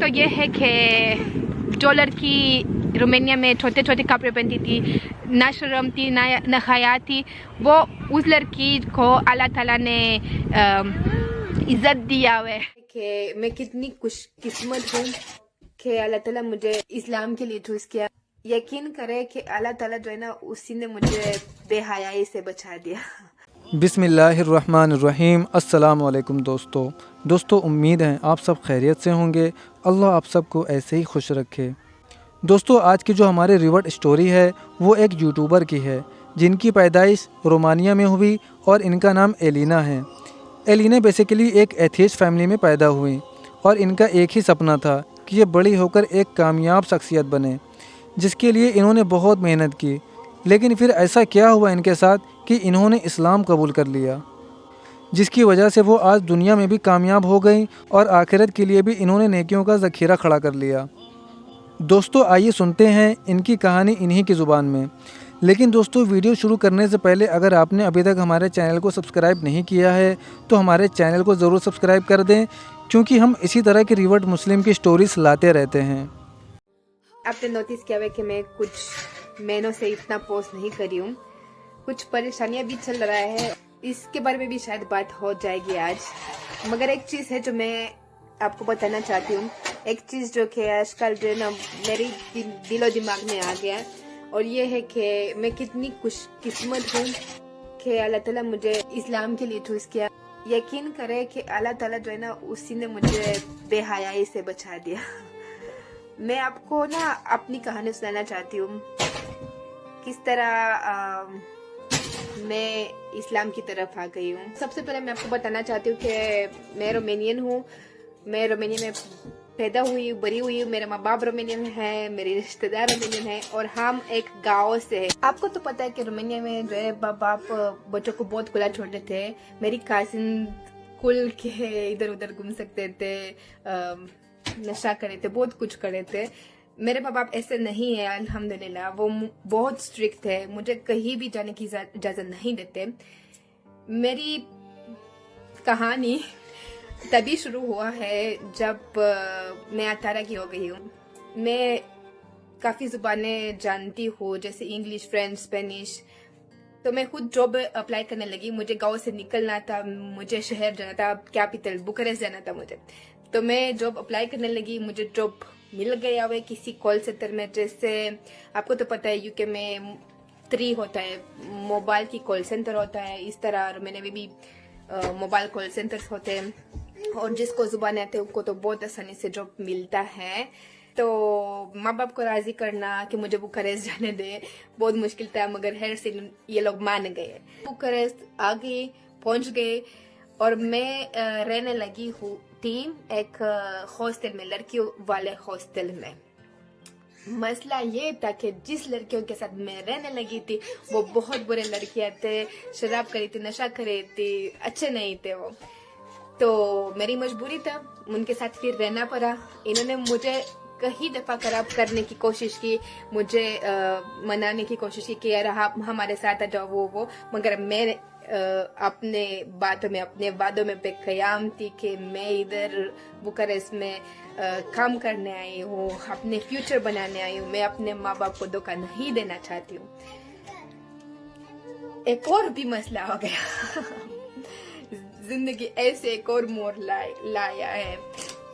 तो ये है कि जो लड़की रोमानिया में छोटे छोटे कपड़े पहनती थी, ना शर्म थी ना हया थी, वो उस लड़की को अल्लाह ताला ने इज्जत दिया हुआ है। कि मैं कितनी खुशकिस्मत हूँ कि अल्लाह ताला मुझे इस्लाम के लिए चूज किया। यकीन करें कि अल्लाह ताला जो है ना, उसी ने मुझे बेहयाई से बचा दिया। बिस्मिल्लाहिर्रहमानिर्रहीम। अस्सलाम वालेकुम दोस्तों, उम्मीद है आप सब खैरियत से होंगे। अल्लाह आप सबको ऐसे ही खुश रखे। दोस्तों, आज की जो हमारी रिवर्ट स्टोरी है वो एक यूट्यूबर की है जिनकी पैदाइश रोमानिया में हुई और इनका नाम एलिना है। एलिना बेसिकली एक एथीस्ट फैमिली में पैदा हुई और इनका एक ही सपना था कि ये बड़ी होकर एक कामयाब शख्सियत बने, जिसके लिए इन्होंने बहुत मेहनत की। लेकिन फिर ऐसा क्या हुआ इनके साथ कि इन्होंने इस्लाम कबूल कर लिया, जिसकी वजह से वो आज दुनिया में भी कामयाब हो गई और आखिरत के लिए भी इन्होंने नेकियों का ज़ख़ीरा खड़ा कर लिया। दोस्तों, आइए सुनते हैं इनकी कहानी इन्हीं की ज़ुबान में। लेकिन दोस्तों, वीडियो शुरू करने से पहले अगर आपने अभी तक हमारे चैनल को सब्सक्राइब नहीं किया है तो हमारे चैनल को ज़रूर सब्सक्राइब कर दें, क्योंकि हम इसी तरह की रिवर्ट मुस्लिम की स्टोरीज लाते रहते हैं। आपने नोटिस किया है कि मैं कुछ महीनों से इतना पोस्ट नहीं करी हूँ, कुछ परेशानियां भी चल रहा है, इसके बारे में भी शायद बात हो जाएगी आज। मगर एक चीज है जो मैं आपको बताना चाहती हूँ, एक चीज जो कि आजकल जो है ना मेरी दिलो दिमाग में आ गया, और ये है कि मैं कितनी खुशकिस्मत हूँ कि अल्लाह ताला मुझे इस्लाम के लिए चूज किया। यकीन करें कि अल्लाह ताला जो है ना, उसी ने मुझे बेहयाई से बचा दिया। मैं आपको ना अपनी कहानी सुनाना चाहती हूँ, किस तरह मैं इस्लाम की तरफ आ गई हूँ। सबसे पहले मैं आपको बताना चाहती हूँ कि मैं रोमानियन हूँ। मैं रोमानिया में पैदा हुई, बड़ी हुई। मेरे माँ बाप रोमानियन है, मेरे रिश्तेदार रोमानियन है, और हम एक गांव से है। आपको तो पता है कि रोमानिया में जो है बाप बच्चों को बहुत खुला छोड़ते थे। मेरी काजिन खुल के इधर उधर घूम सकते थे, नशा करे थे, बहुत कुछ करे थे। मेरे माँ बाप ऐसे नहीं है, अल्हम्दुलिल्लाह। वो बहुत स्ट्रिक्ट है, मुझे कहीं भी जाने की इजाजत नहीं देते। मेरी कहानी तभी शुरू हुआ है जब मैं 18 की हो गई हूँ। मैं काफी जुबानें जानती हूँ, जैसे इंग्लिश, फ्रेंच, स्पेनिश। तो मैं खुद जॉब अप्लाई करने लगी। मुझे गांव से निकलना था, मुझे शहर जाना था, कैपिटल बुखारेस्ट जाना था मुझे। तो मैं जॉब अप्लाई करने लगी, मुझे जॉब मिल गया हुआ किसी कॉल सेंटर में। जैसे आपको तो पता है यूके में 3 होता है, मोबाइल की कॉल सेंटर होता है, इस तरह मैंने भी मोबाइल कॉल सेंटर्स होते हैं, और जिसको जुबान आते हैं उनको तो बहुत आसानी से जॉब मिलता है। तो माँ बाप को राजी करना कि मुझे बुखारेस्ट जाने दे बहुत मुश्किल था, मगर हर से ये लोग मान गए। बुखारेस्ट आ गई, पहुंच गए, और मैं रहने लगी हूँ एक हॉस्टल में, लड़कियों वाले हॉस्टल में। मसला ये था कि जिस लड़कियों के साथ मैं रहने लगी थी वो बहुत बुरे लड़कियां थे, शराब करी थी, नशा करी थी, अच्छे नहीं थे वो। तो मेरी मजबूरी था, उनके साथ फिर रहना पड़ा। इन्होंने मुझे कई दफा खराब करने की कोशिश की, मुझे मनाने की कोशिश की कि यार आप हमारे साथ आ जाओ, वो मगर मैं अपने अपने वादों में बेकयाम थी कि मैं इधर बुखारेस्ट में काम करने आई हूँ, अपने फ्यूचर बनाने आई हूँ। मैं अपने माँ बाप को धोखा नहीं देना चाहती हूँ। एक और भी मसला हो गया। जिंदगी ऐसे एक और मोड़ लाया है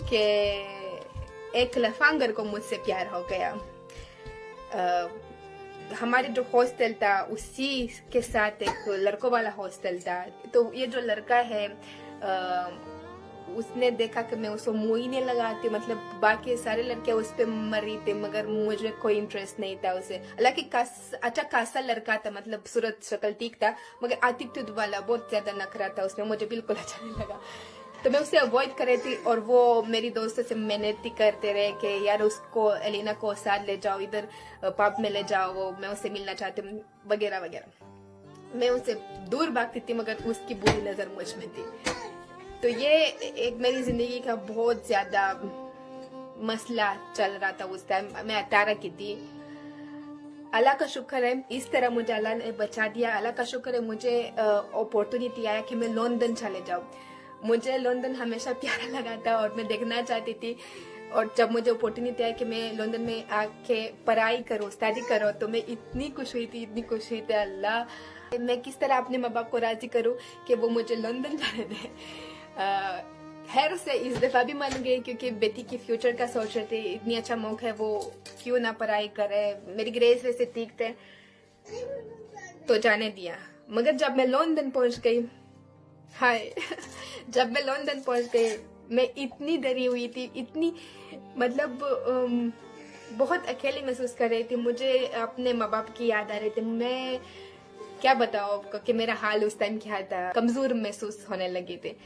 कि एक लफांगर को मुझसे प्यार हो गया। हमारे जो हॉस्टल था उसी के साथ एक लड़कों वाला हॉस्टल था। तो ये जो लड़का है उसने देखा कि मैं उसको मुंह ही नहीं लगाती, मतलब बाकी सारे लड़के उस पे मरी थे, मगर मुझे कोई इंटरेस्ट नहीं था उसे। हालांकि अच्छा खासा लड़का था, मतलब सूरत शक्ल ठीक था, मगर एटीट्यूड वाला बहुत ज्यादा नखरा था उसमें, मुझे बिल्कुल अच्छा नहीं लगा। तो मैं उसे अवॉइड कर रही थी, और वो मेरी दोस्तों से मेहनत करते रहे कि यार उसको, एलिना को साथ ले जाओ, इधर पब में ले जाओ, मैं उससे मिलना चाहती हूँ, वगैरह वगैरह। मैं उससे दूर भागती थी, मगर उसकी बुरी नजर मुझ में थी। तो ये एक मेरी जिंदगी का बहुत ज्यादा मसला चल रहा था उस टाइम। मैं 18 की थी। अल्लाह का शुक्र है, इस तरह मुझे अल्लाह ने बचा दिया। अल्लाह का शुक्र है, मुझे अपॉर्चुनिटी आया कि मैं लंदन चले जाऊं। मुझे लंदन हमेशा प्यारा लगा था और मैं देखना चाहती थी। और जब मुझे अपॉर्चुनिटी आई कि मैं लंदन में आके पढ़ाई करूँ, स्टडी करूँ, तो मैं इतनी खुश हुई थी, इतनी खुश हुई थी। अल्लाह, मैं किस तरह अपने माँ बाप को राजी करूँ कि वो मुझे लंदन जाने दें। खैर से इस दफा भी मान गए, क्योंकि बेटी की फ्यूचर का सोच रहे थे। इतनी अच्छा मौका है, वो क्यों ना पढ़ाई करे। मेरी ग्रेस वैसे ठीक थे तो जाने दिया। मगर जब मैं लंदन पहुंच गई, हाय जब मैं लंदन पहुंच गई, मैं इतनी डरी हुई थी, इतनी मतलब बहुत अकेली महसूस कर रही थी। मुझे अपने माँ बाप की याद आ रही थी। मैं क्या बताऊँ आपको कि मेरा हाल उस टाइम क्या था। कमजोर महसूस होने लगी थी।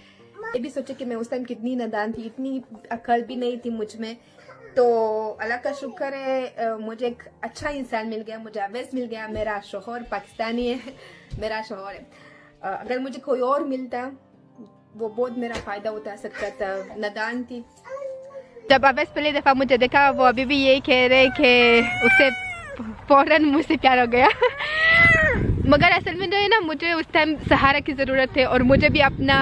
ये भी सोचे कि मैं उस टाइम कितनी नादान थी, इतनी अकल भी नहीं थी मुझ में। तो अल्लाह का शुक्र है, मुझे एक अच्छा इंसान मिल गया, मुझे अवैस मिल गया। मेरा शोहर पाकिस्तानी है, मेरा शोहर है। अगर मुझे कोई और मिलता वो बहुत मेरा फायदा उठा सकता था। नादान थी। जब अवैस पहली दफा मुझे देखा, वो अभी भी यही कह रहे कि उसे फौरन मुझसे प्यार हो गया। मगर असल में जो है ना, मुझे उस टाइम सहारा की ज़रूरत है और मुझे भी अपना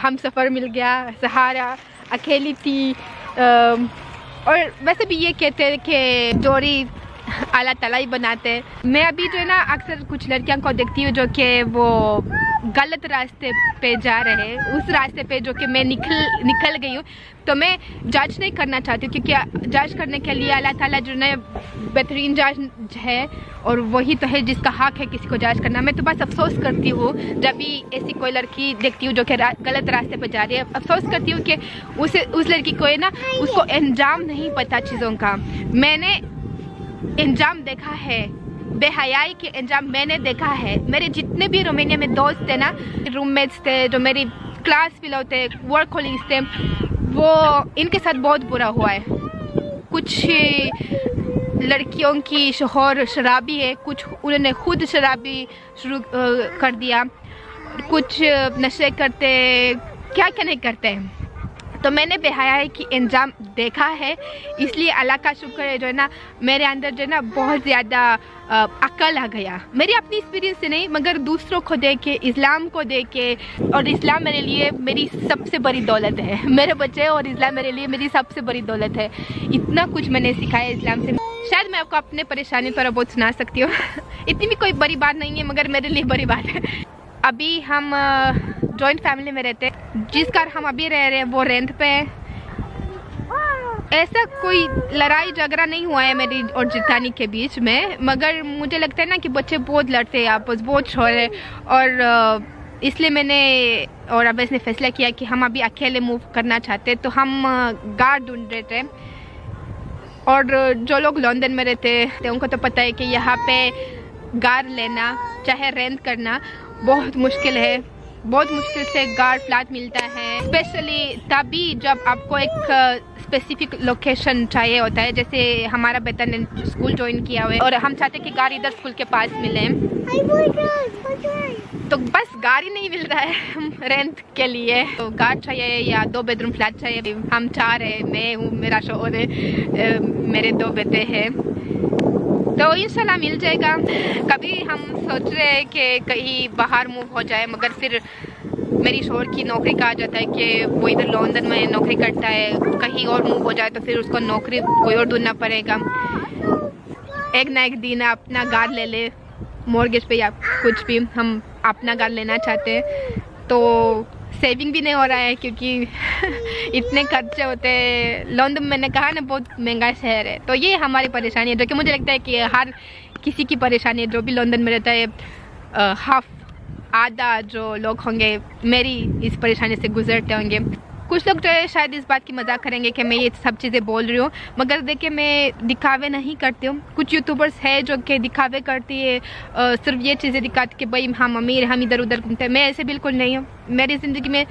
हम सफ़र मिल गया। सहारा, अकेली थी। और वैसे भी ये कहते हैं कि जोड़ी अल्लाह ताला ही बनाते हैं। मैं अभी जो है ना, अक्सर कुछ लड़कियों को देखती हूँ जो कि वो गलत रास्ते पे जा रहे हैं, उस रास्ते पे जो कि मैं निकल गई हूँ। तो मैं जज नहीं करना चाहती हूँ, क्योंकि जज करने के लिए अल्लाह ताला जो है बेहतरीन जज है, और वही तो है जिसका हक है किसी को जज करना। मैं तो बस अफसोस करती हूँ जब भी ऐसी कोई लड़की देखती हूँ जो कि गलत रास्ते पर जा रही है। अफसोस करती हूँ कि उस लड़की को है ना, उसको अंजाम नहीं पता चीज़ों का। मैंने अंजाम देखा है, बेहयाई के अंजाम मैंने देखा है। मेरे जितने भी रोमानिया में दोस्त थे ना, रूममेट्स थे, जो मेरी क्लास फेलो थे, वर्क कॉलीग्स थे, वो इनके साथ बहुत बुरा हुआ है। कुछ लड़कियों की शोहर शराबी है, कुछ उन्होंने खुद शराबी शुरू कर दिया, कुछ नशे करते, क्या क्या नहीं करते हैं। तो मैंने बेहयाई की अंजाम देखा है। इसलिए अल्लाह का शुक्र है जो है ना, मेरे अंदर जो है ना बहुत ज़्यादा अकल आ गया। मेरी अपनी एक्सपीरियंस से नहीं, मगर दूसरों को देख के, इस्लाम को देख के। और इस्लाम मेरे लिए मेरी सबसे बड़ी दौलत है। मेरे बच्चे और इस्लाम मेरे लिए मेरी सबसे बड़ी दौलत है। इतना कुछ मैंने सीखा है इस्लाम से। शायद मैं आपको अपने परेशानी थोड़ा बहुत सुना सकती हूँ। इतनी भी कोई बड़ी बात नहीं है, मगर मेरे लिए बड़ी बात है। अभी हम जॉइंट फैमिली में रहते हैं। जिस घर हम अभी रह रहे हैं वो रेंट पे है। ऐसा कोई लड़ाई झगड़ा नहीं हुआ है मेरी और जितानी के बीच में, मगर मुझे लगता है ना कि बच्चे बहुत लड़ते हैं आपस, बहुत शोर है। और इसलिए मैंने और अवैस ने फैसला किया कि हम अभी अकेले मूव करना चाहते हैं। तो हम घर ढूंढ रहे थे। और जो लोग लंदन में रहते हैं उनको तो पता है कि यहाँ पे घर लेना, चाहे रेंट करना, बहुत मुश्किल है। बहुत मुश्किल से घर फ्लैट मिलता है, स्पेशली तभी जब आपको एक स्पेसिफिक लोकेशन चाहिए होता है। जैसे हमारा बेटा ने स्कूल ज्वाइन किया हुआ है और हम चाहते हैं कि घर इधर स्कूल के पास मिले। तो बस घर ही नहीं मिल रहा है रेंट के लिए। तो घर चाहिए या 2 बेडरूम फ्लैट चाहिए। हम 4 हैं, मैं हूँ, मेरा शौहर है, मेरे 2 बेटे हैं। तो इंशाल्लाह मिल जाएगा। कभी हम सोच रहे हैं कि कहीं बाहर मूव हो जाए, मगर फिर मेरी शौहर की नौकरी का आ जाता है कि वो इधर लंदन में नौकरी करता है। कहीं और मूव हो जाए तो फिर उसको नौकरी कोई और ढूंढना पड़ेगा। एक ना एक दिन अपना घर ले ले, मॉर्गेज पे या कुछ भी। हम अपना घर लेना चाहते हैं, तो सेविंग भी नहीं हो रहा है क्योंकि इतने खर्चे होते हैं। लंदन मैंने कहा ना बहुत महंगा शहर है। तो ये हमारी परेशानी है, जो कि मुझे लगता है कि हर किसी की परेशानी है जो भी लंदन में रहता है। हाफ आधा जो लोग होंगे मेरी इस परेशानी से गुजरते होंगे। कुछ लोग जो है शायद इस बात की मजाक करेंगे कि मैं ये सब चीज़ें बोल रही हूँ, मगर देखिए मैं दिखावे नहीं करती हूँ। कुछ यूट्यूबर्स है जो कि दिखावे करती है, सिर्फ ये चीज़ें दिखाती कि भाई हम अमीर, हम इधर उधर घूमते हैं। मैं ऐसे बिल्कुल नहीं हूँ। मेरी ज़िंदगी में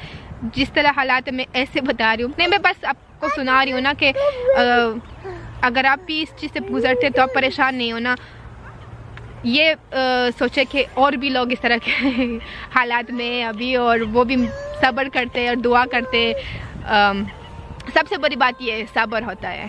जिस तरह हालात है मैं ऐसे बता रही हूँ। नहीं, मैं बस आपको सुना रही हूँ ना कि अगर आप भी इस चीज़ से गुजरते तो आप परेशान नहीं हो ना। ये सोचे कि और भी लोग इस तरह के हालात में अभी, और वो भी सब्र करते हैं और दुआ करते हैं। सबसे बड़ी बात ये सब्र होता है।